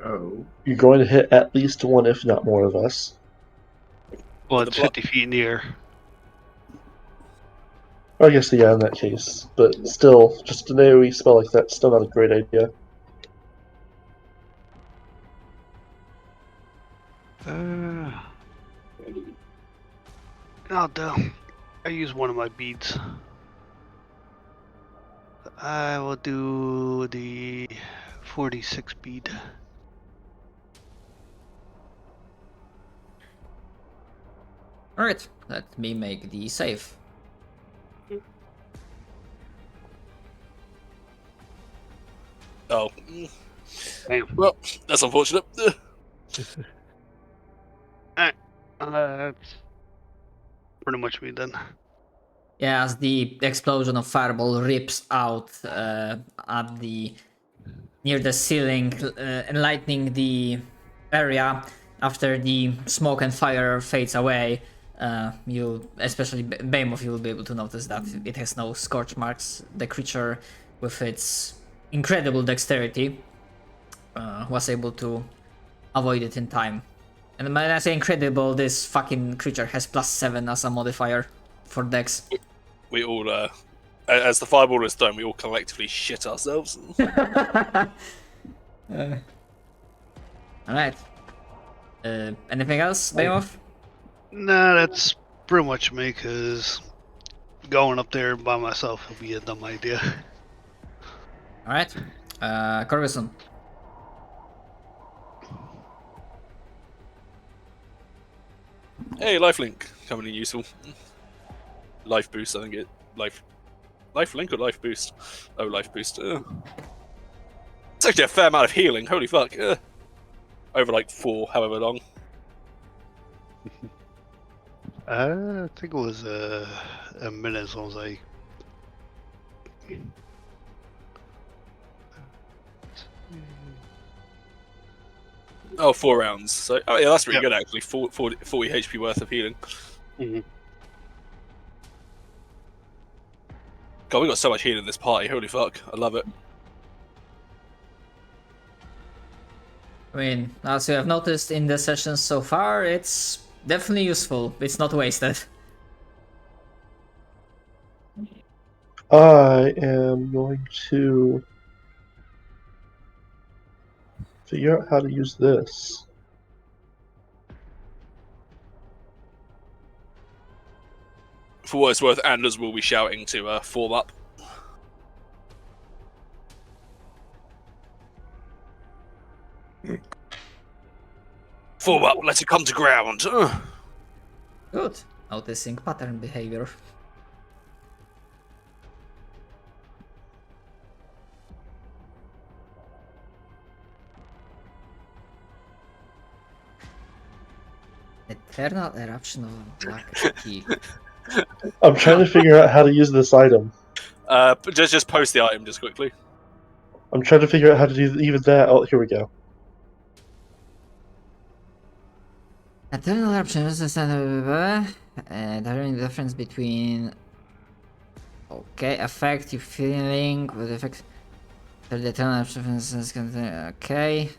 Oh. You're going to hit at least one, if not more, of us. Well, it's 50 feet in the air. I guess, yeah, in that case. But still, just an AoE spell like that's still not a great idea. I'll do. I use one of my beads. I will do the 46 bead. Alright, let me make the save. Oh. Damn. Well, that's unfortunate. That's pretty much me then. Yeah, as the explosion of fireball rips out at the near the ceiling, enlightening the area. After the smoke and fire fades away, you, especially Behemoth, you will be able to notice that it has no scorch marks. The creature, with its incredible dexterity, was able to avoid it in time. And when I say incredible, this fucking creature has +7 as a modifier for Dex. We all, as the fireball is done, we all collectively shit ourselves. Alright. Anything else, Beowulf? Nah, that's pretty much me, because going up there by myself would be a dumb idea. Alright. Corvison. Hey, lifelink coming in useful. Life boost, I think it lifelink or life boost. Oh, life boost. It's actually a fair amount of healing. Holy fuck! Over like 4, however long. I think it was a minute, so I was like... Oh, 4 rounds. So, oh yeah, that's really Yep. good actually. 40 HP worth of healing. Mhm. God, we got so much healing in this party. Holy fuck! I love it. I mean, as you have noticed in the sessions so far, it's definitely useful. It's not wasted. I am going to figure out how to use this. For what it's worth, Anders will be shouting to form up. Form up, let it come to ground. Good. Noticing pattern behavior. Eternal eruption of black key. I'm trying to figure out how to use this item. But just post the item just quickly. I'm trying to figure out how to do even that. Oh, here we go. Eternal eruption is the difference between effect you feeling with effect the eternal eruption is okay.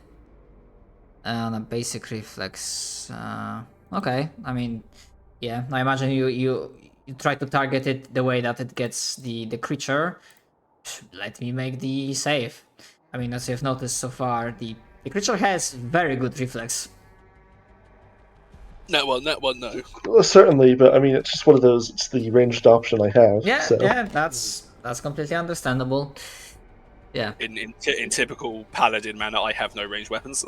On a basic reflex. Okay, I mean, yeah, I imagine you try to target it the way that it gets the creature. Let me make the save. I mean, as you've noticed so far, the creature has very good reflex. Net one, no. Well, certainly, but I mean, it's just one of those. It's the ranged option I have. Yeah, so. yeah, that's completely understandable. Yeah. In typical paladin manner, I have no ranged weapons.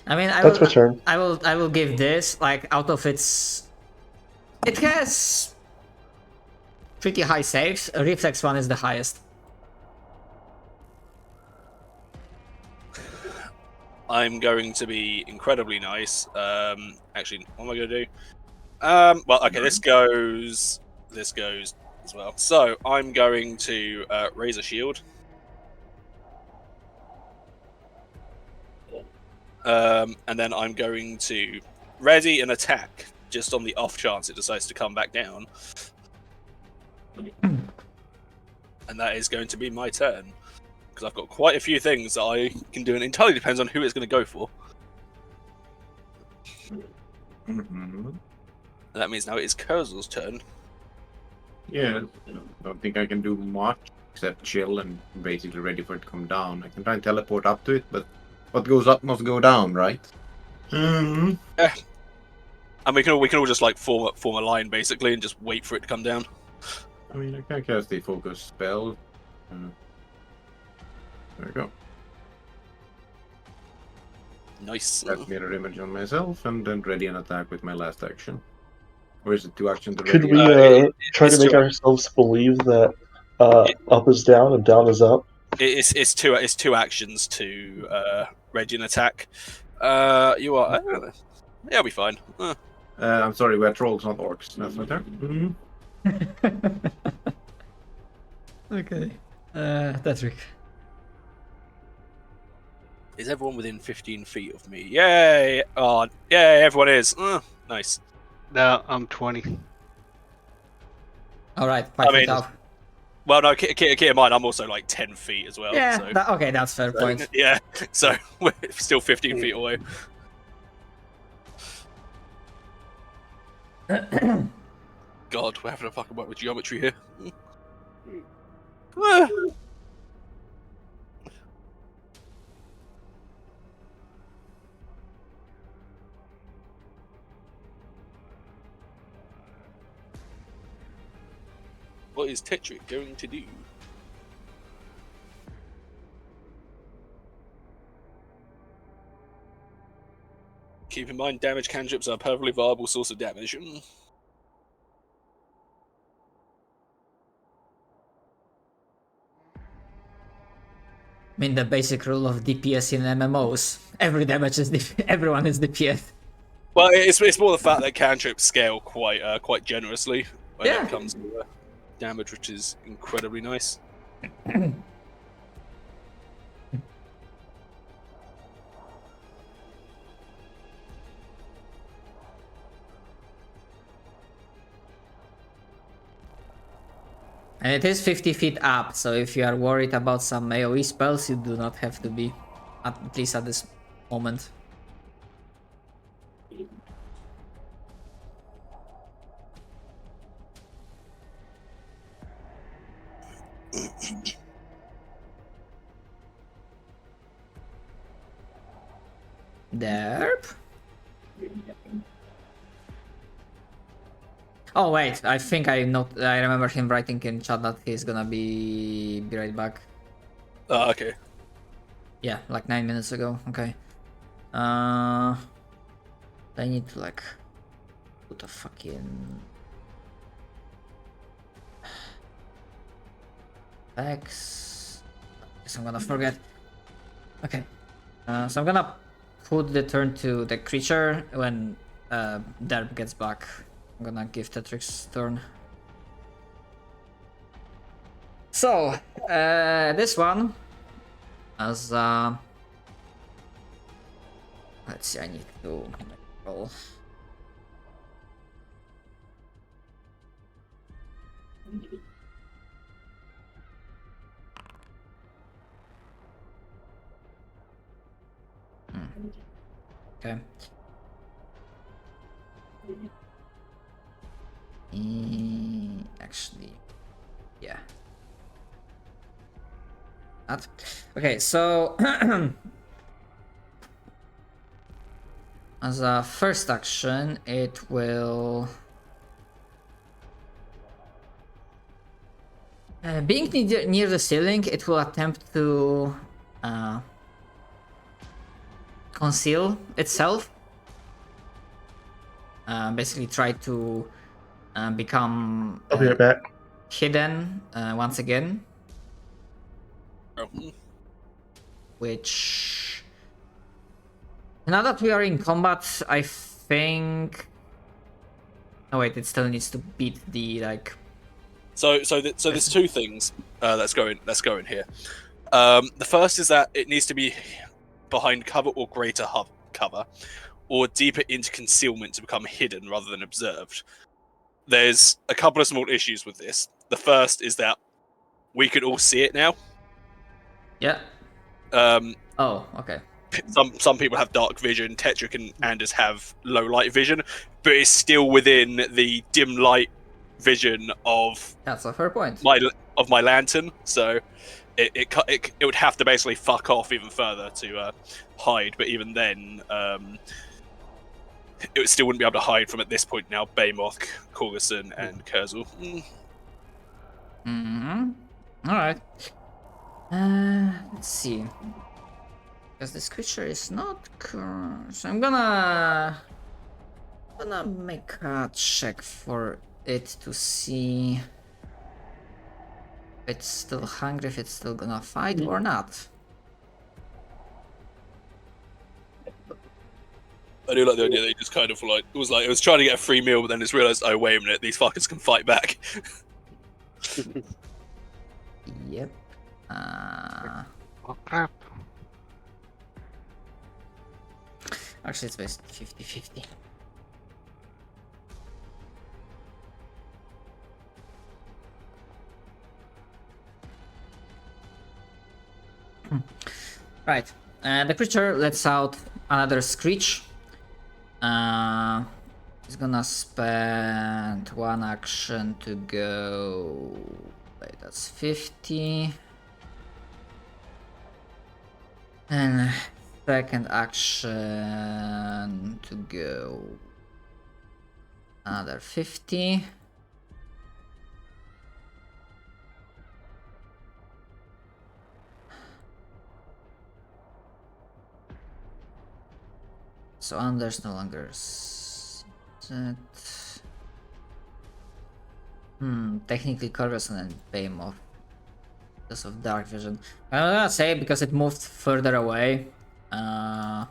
I mean, That's my turn. I will give this like out of its. It has pretty high saves. A reflex one is the highest. I'm going to be incredibly nice. Actually, what am I going to do? Well, okay, this goes as well. So I'm going to raise a shield. And then I'm going to ready an attack just on the off chance it decides to come back down. And that is going to be my turn. Because I've got quite a few things that I can do, and it entirely depends on who it's going to go for. Mm-hmm. And that means now it is Kurzel's turn. Yeah, don't think I can do much except chill and basically ready for it to come down. I can try and teleport up to it, but what goes up must go down, right? Mm-hmm. And we can all just like form a line basically and just wait for it to come down. I mean, I can cast a focus spell. There we go. Nice. That mirror image on myself, and then ready an attack with my last action. Or is it 2 actions to Could ready? we try to it's make two- ourselves believe that up is down and down is up? It's two actions to ready an attack. You are yeah, I'll be fine. I'm sorry, we're trolls, not orcs. That's my turn. Okay. Patrick. Is everyone within 15 feet of me? Yay! Oh, yay! Everyone is. Nice. No, I'm 20. All right, I 5 mean, feet off. Well, no, keep in mind, I'm also like 10 feet as well. Yeah, So, okay, that's fair point. yeah, so we're still 15 feet away. God, we're having a fucking work with geometry here. What is Tetrick going to do? Keep in mind, damage cantrips are a perfectly viable source of damage. I mean, the basic rule of DPS in MMOs: every damage is everyone is DPS. Well, it's more the fact that cantrips scale quite generously when Yeah. it comes to damage, which is incredibly nice. And it is 50 feet up, so if you are worried about some AoE spells, you do not have to be, at least at this moment. Derp. Oh wait, I think I remember him writing in chat that he's gonna be right back. Okay. Yeah, like 9 minutes ago. Okay. I need to like put a fucking X. Guess I'm gonna forget. Okay. So I'm gonna put the turn to the creature when Derp gets back. I'm gonna give Tetric's turn. So, this one as let's see, I need to roll. Okay. Actually, yeah. That. Okay, so as a first action, it will. Being near the ceiling, it will attempt to conceal itself. Basically, try to become I'll be right back. hidden once again. Oh. Which, now that we are in combat, I think. Oh wait, it still needs to beat the like. So there's two things that's going here. The first is that it needs to be behind cover or greater cover, or deeper into concealment to become hidden rather than observed. There's a couple of small issues with this. The first is that we could all see it now. Yeah. Um, Oh, okay. some people have dark vision. Tetrick and Anders have low light vision, but it's still within the dim light vision of That's a fair point. my lantern. So it would have to basically fuck off even further to hide. But even then, it still wouldn't be able to hide from at this point now. Baymoth, Corgerson, and Kurzel. All right. Let's see. Because this creature is not so I'm gonna make a check for it to see if it's still hungry, if it's still gonna fight or not. I do like the idea that he just kind of like it was trying to get a free meal, but then just realized, oh wait a minute, these fuckers can fight back. Yep. Oh crap. Actually, it's basically 50-50. Right. The creature lets out another screech. He's gonna spend one action to go. Wait, that's 50. And second action to go. Another 50. So Anders no longer set. Technically Corvus and Behemoth because of dark vision. I'm gonna say because it moved further away, and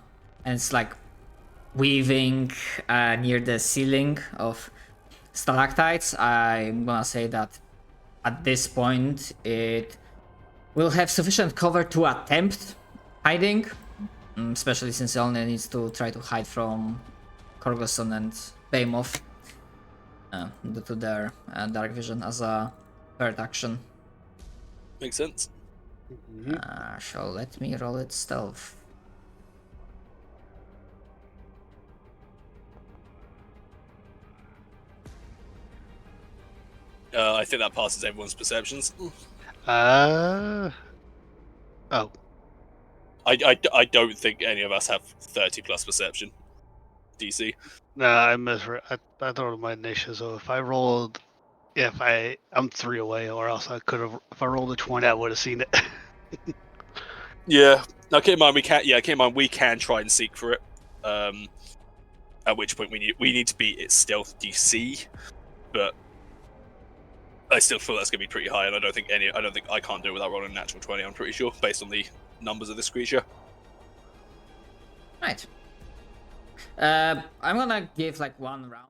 it's like weaving near the ceiling of stalactites. I'm gonna say that at this point it will have sufficient cover to attempt hiding. Especially since it only needs to try to hide from Corgoson and Behemoth due to their dark vision as a third action. Makes sense. So let me roll its stealth. I think that passes everyone's perceptions. Oh. I don't think any of us have 30 plus perception. DC. No, I misread. I thought of my initiative. So if I rolled, I'm 3 away, or else I could have. If I rolled a 20, I would have seen it. Yeah. Now keep in mind we can. Yeah, keep in mind we can try and seek for it. At which point we need to beat its stealth DC, but I still feel that's gonna be pretty high, and I don't think I can't do it without rolling a natural 20. I'm pretty sure based on the numbers of this creature. Right. I'm gonna give like one round.